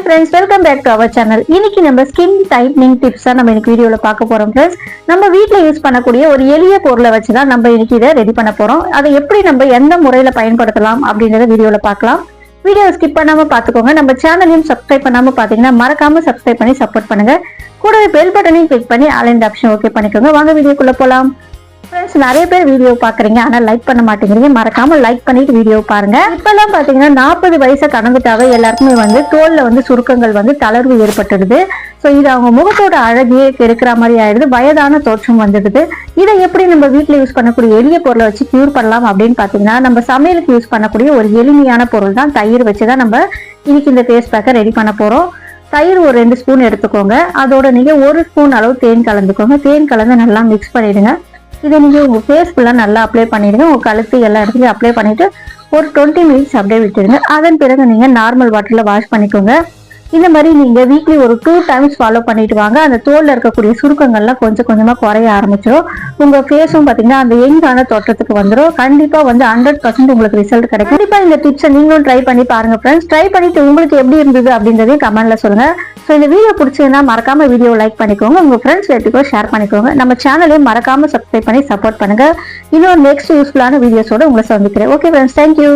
friends, welcome back to our channel. இன்னைக்கு நம்ம skin tightening tips தான் நம்ம இன்னைக்கு வீடியோல பார்க்க போறோம் friends. நம்ம வீட்ல யூஸ் பண்ணக்கூடிய ஒரு எளிய பொருளை வச்சு தான் நம்ம இன்னைக்கு இதை ரெடி பண்ண போறோம். அதை எப்படி நம்ம எந்த முறையில பயன்படுத்தலாம் அப்படிங்கறத வீடியோல பார்க்கலாம். வீடியோ ஸ்கிப் பண்ணாம பாத்துக்கோங்க. நம்ம சேனலையும் சப்ஸ்கிரைப் பண்ணாம பாத்தீங்கன்னா மறக்காம சப்ஸ்கிரைப் பண்ணி சப்போர்ட் பண்ணுங்க. கூடவே பெல் பட்டனையும் கிளிக் பண்ணி ஆல் இந்த ஆப்ஷன் ஓகே பண்ணிக்கோங்க. வாங்க வீடியோக்குள்ள போலாம். ஃப்ரெண்ட்ஸ், நிறைய பேர் வீடியோ பாக்குறீங்க, ஆனா லைக் பண்ண மாட்டேங்கிறீங்க. மறக்காம லைக் பண்ணிட்டு வீடியோ பாருங்க. இப்பெல்லாம் பாத்தீங்கன்னா 40 வயசை கடந்துட்டாவே எல்லாருக்குமே தோல்ல சுருக்கங்கள் தளர்வு ஏற்பட்டுடுது. ஸோ இது அவங்க முகத்தோட அழகியே கெடுக்கிற மாதிரி ஆயிடுது, வயதான தோற்றம் வந்துடுது. இதை எப்படி நம்ம வீட்டுல யூஸ் பண்ணக்கூடிய எளிய பொருளை வச்சு கியூர் பண்ணலாம் அப்படின்னு பாத்தீங்கன்னா, நம்ம சமையலுக்கு யூஸ் பண்ணக்கூடிய ஒரு எளிமையான பொருள் தான் தயிர் வச்சுதான் நம்ம இன்னைக்கு இந்த ஃபேஸ் பேக்கை ரெடி பண்ண போறோம். தயிர் ஒரு 2 ஸ்பூன் எடுத்துக்கோங்க. அதோட நீங்க 1 ஸ்பூன் அளவு தேன் கலந்துக்கோங்க. தேன் கலந்து நல்லா மிக்ஸ் பண்ணிடுங்க. இதை நீங்க உங்க ஃபேஸ் ஃபுல்லா நல்லா அப்ளை பண்ணிடுங்க. உங்க கழுத்து எல்லா இடத்துலயும் அப்ளை பண்ணிட்டு ஒரு 20 மினிட்ஸ் அப்படியே விட்டுருங்க. அதன் பிறகு நீங்க நார்மல் வாட்டர்ல வாஷ் பண்ணிக்கோங்க. இந்த மாதிரி நீங்க வீக்லி ஒரு 2 டைம்ஸ் ஃபாலோ பண்ணிட்டு வாங்க. அந்த தோல்ல இருக்கக்கூடிய சுருக்கங்கள்லாம் கொஞ்சம் கொஞ்சமா குறைய ஆரம்பிச்சிடும். உங்க ஃபேஸும் பாத்தீங்கன்னா அந்த யங்கான தோற்றத்துக்கு வந்துடும். கண்டிப்பா 100% உங்களுக்கு ரிசல்ட் கிடைக்கும். கண்டிப்பா இந்த டிப்ஸை நீங்களும் ட்ரை பண்ணி பாருங்க ஃப்ரெண்ட்ஸ். ட்ரை பண்ணிட்டு உங்களுக்கு எப்படி இருந்தது அப்படின்றதையும் கமெண்ட்ல சொல்லுங்க. ஸோ இந்த வீடியோ பிடிச்சதுன்னா மறக்காம வீடியோ லைக் பண்ணிக்கோங்க. உங்க ஃப்ரெண்ட்ஸ் எல்லாத்துக்கும் ஷேர் பண்ணிக்கோங்க. நம்ம சேனலையும் மறக்காம சப்ஸ்கிரைப் பண்ணி சப்போர்ட் பண்ணுங்க. இன்னும் நெக்ஸ்ட் யூஸ்ஃபுல்லான வீடியோஸோட உங்களை சந்திக்கிறேன். Okay friends, thank you.